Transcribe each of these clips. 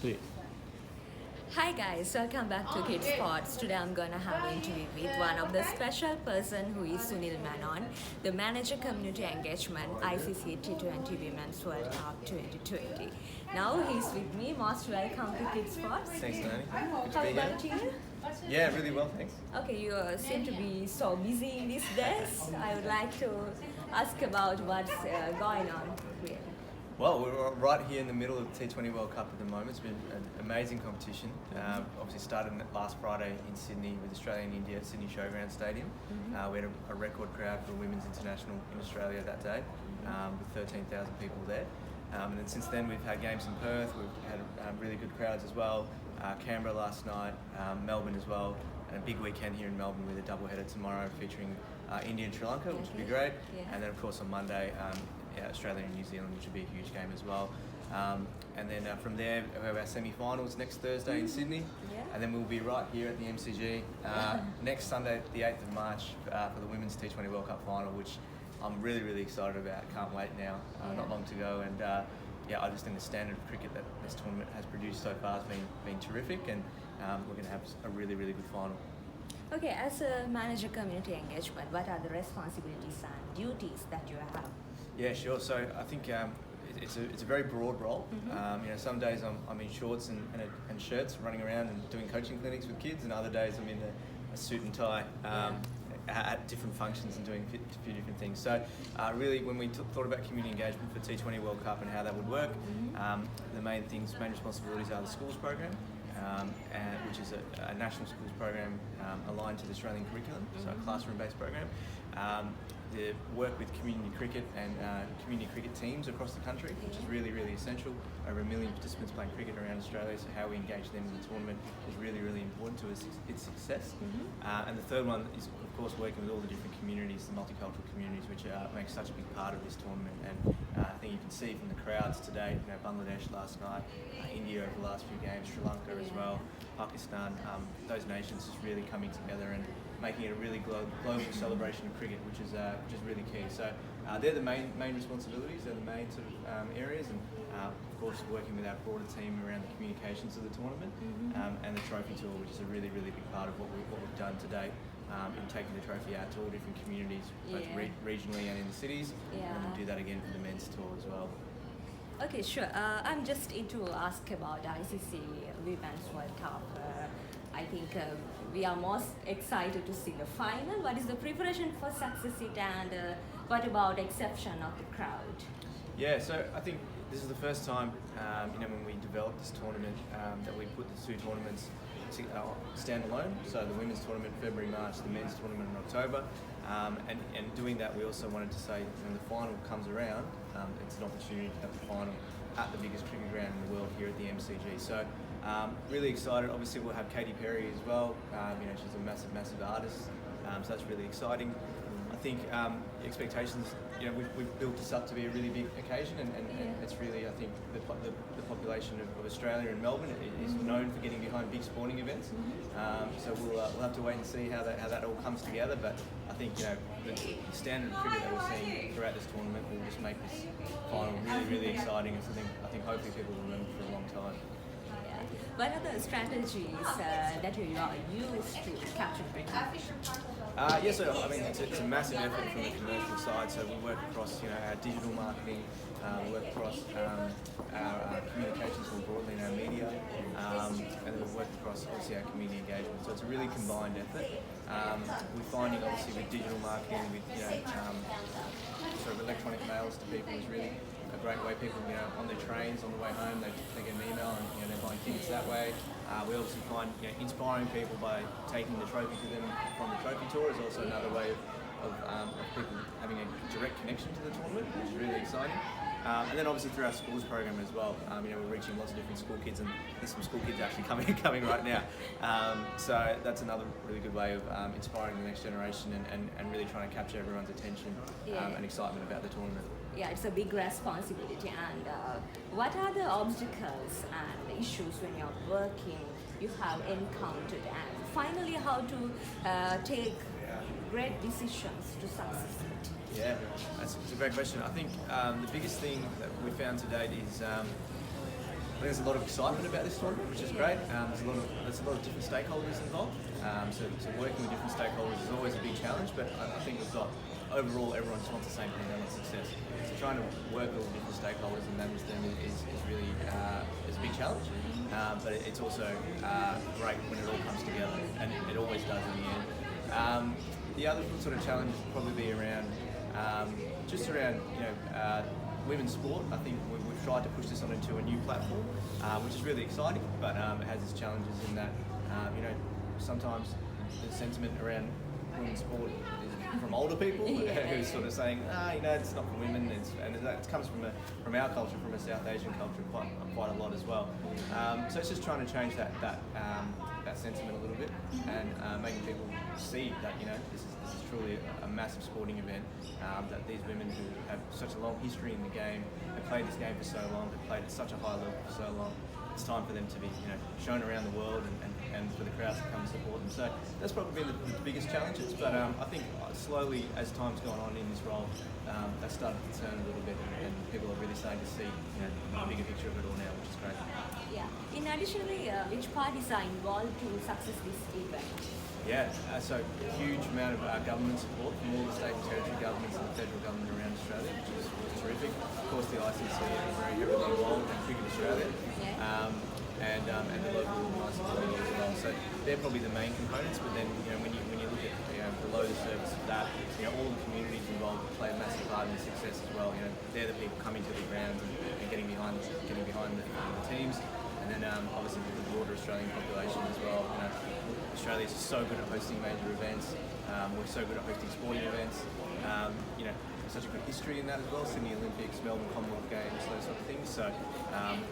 Three. Hi guys, welcome back to Kids Sports. Today I'm gonna have an interview with one of the special person who is Sunil Menon, the Manager Community Engagement ICC T20 Women's World Cup 2020. Now he's with me. Most welcome to Kids Sports. Thanks, Nani. Good to How be here. about you? Yeah, really well, thanks. Okay, you seem to be so busy in these days. I would like to ask about what's going on here. Well, we're right here in the middle of the T20 World Cup at the moment. It's been an amazing competition. Obviously started last Friday in Sydney with Australia and India at Sydney Showground Stadium. We had a record crowd for Women's International in Australia that day, with 13,000 people there. And then since then we've had games in Perth, we've had really good crowds as well. Canberra last night, Melbourne as well, and a big weekend here in Melbourne with a double-header tomorrow featuring India and Sri Lanka, which will be great. Yeah. And then of course on Monday, Australia and New Zealand, which will be a huge game as well. And then from there, we have our semi-finals next Thursday in Sydney. Yeah. And then we'll be right here at the MCG next Sunday, the 8th of March, for the Women's T20 World Cup final, which I'm really, really excited about. Can't wait now. Not long to go. And I just think the standard of cricket that this tournament has produced so far has been terrific, and we're going to have a really, really good final. Okay, as a manager community engagement, what are the responsibilities and duties that you have? Yeah, sure. So I think it's a very broad role. Some days I'm in shorts and shirts running around and doing coaching clinics with kids, and other days I'm in a suit and tie at different functions and doing a few different things. So really, when we thought about community engagement for T20 World Cup and how that would work, the main responsibilities are the schools program, which is a national schools program aligned to the Australian curriculum, so a classroom-based program. The work with community cricket and community cricket teams across the country, which is really, really essential. Over 1 million participants playing cricket around Australia, so how we engage them in the tournament is really, really important to its success. And the third one is, of course, working with all the different communities, the multicultural communities, which make such a big part of this tournament. And I think you can see from the crowds today, Bangladesh last night, India over the last few games, Sri Lanka as well, Pakistan, those nations just really coming together and making it a really global celebration of cricket, which is really key. So they're the main responsibilities, they're the main sort of areas, and of course working with our broader team around the communications of the tournament and the trophy tour, which is a really, really big part of what we've done to date. In taking the trophy out to all different communities, both regionally and in the cities, and we'll do that again for the men's tour as well. Okay, sure. I'm just into ask about ICC Women's World Cup. I think we are most excited to see the final. What is the preparation for success it, and what about exception of the crowd? Yeah, so I think this is the first time, when we developed this tournament, that we put the two tournaments standalone. So the women's tournament February, March, the men's tournament in October, and doing that, we also wanted to say when the final comes around, it's an opportunity to have the final at the biggest cricket ground in the world here at the MCG. So really excited. Obviously we'll have Katy Perry as well. She's a massive artist, so that's really exciting. I think expectations, we've built this up to be a really big occasion, and it's really, I think, the population of Australia and Melbourne is known for getting behind big sporting events. So we'll have to wait and see how that all comes together. But I think the standard of cricket that we're seeing throughout this tournament will just make this final really exciting. And so I think hopefully people will remember for a long time. What are the strategies that you are used to capture cricket? So I mean it's a massive effort from the commercial side. So we work across our digital marketing, we work across our communications more broadly in our media, and then we work across obviously our community engagement. So it's a really combined effort. We're finding obviously with digital marketing, with sort of electronic mails to people is really a great way. People, on their trains on the way home, they get an email and they're buying tickets that way. We obviously find inspiring people by taking the trophy to them from the trophy tour is also another way of people having a direct connection to the tournament, which is really exciting. And then obviously through our schools program as well, we're reaching lots of different school kids, and there's some school kids actually coming right now. So that's another really good way of inspiring the next generation and really trying to capture everyone's attention and excitement about the tournament. Yeah, it's a big responsibility. And what are the obstacles and issues when you're working you have encountered, and finally how to take great decisions to succeed? Yeah, it's a great question. I think the biggest thing that we found to date is there's a lot of excitement about this tournament, which is great. There's a lot of different stakeholders involved. So working with different stakeholders is always a big challenge, but I think we've got overall everyone just wants the same thing, they want success. So trying to work with all the different stakeholders and manage them is really is a big challenge. But it's also great when it all comes together, and it always does in the end. The other sort of challenge would probably be around women's sport. I think we've tried to push this on into a new platform, which is really exciting, but it has its challenges in that sometimes the sentiment around women's sport is from older people who's sort of saying, it's not for women, and that comes from our culture, from a South Asian culture, quite a lot as well. So it's just trying to change that sentiment a little bit, and making people see that this is truly a massive sporting event, that these women who have such a long history in the game, have played this game for so long, have played at such a high level for so long. It's time for them to be shown around the world and for the crowds to come and support them. So that's probably been the biggest challenges, but I think slowly as time's gone on in this role, that's started to turn a little bit, and people are really starting to see a bigger picture of it all now, which is great. Yeah. In additionally, which parties are involved to success this event? Yeah, so huge amount of government support from all the state and territory governments and the federal government around Australia, which is terrific. Of course, the ICC are very heavily involved in Cricket Australia, and the local organising community as well. So they're probably the main components. But then, when you look at below the surface of that, all the communities involved play a massive part in the success as well. They're the people coming to the grounds and getting behind the teams. And then obviously the broader Australian population as well. Australia is so good at hosting major events. We're so good at hosting sporting events. Such a good history in that as well. Sydney Olympics, Melbourne Commonwealth Games, those sort of things. So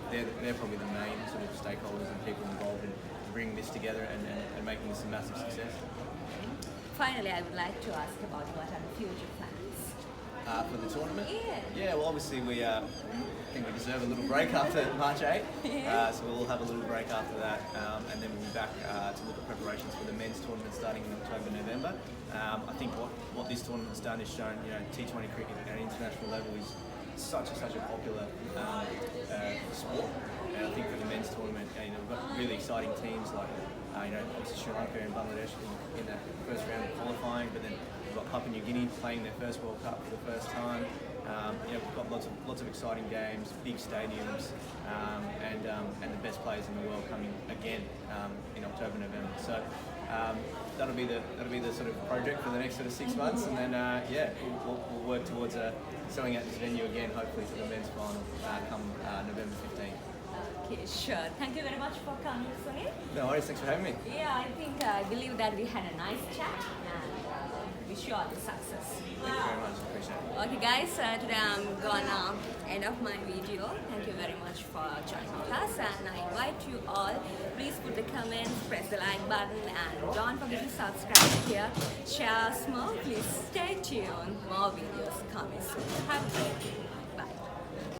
they're probably the main sort of stakeholders and people involved in bringing this together and making this a massive success. Finally, I would like to ask about what are the future plans? For the tournament? Yeah. Well, obviously we think we deserve a little break after March 8. So we'll have a little break after that, and then we'll be back to look at preparations for the men's tournament starting in October, November. I think what this tournament's done is shown, T20 cricket at an international level is such a popular sport. And I think for the men's tournament, we've got really exciting teams like obviously Sri Lanka and Bangladesh in that first round of qualifying, but then we've got Papua New Guinea playing their first World Cup for the first time. We've got lots of exciting games, big stadiums, and the best players in the world coming again in October, November. So that'll be the sort of project for the next sort of 6 months, and then we'll work towards selling out this venue again, hopefully for the men's final come November 15th. Okay, sure. Thank you very much for coming, Sunil. No worries, thanks for having me. Yeah, I believe that we had a nice chat, and wish you all the success. Thank you very much, appreciate it. Okay guys, today I'm gonna end of my video. Thank you very much for joining us, and I invite you all, please put the comments, press the like button, and don't forget to subscribe here. Share us more, please stay tuned, more videos coming soon. Have a great day.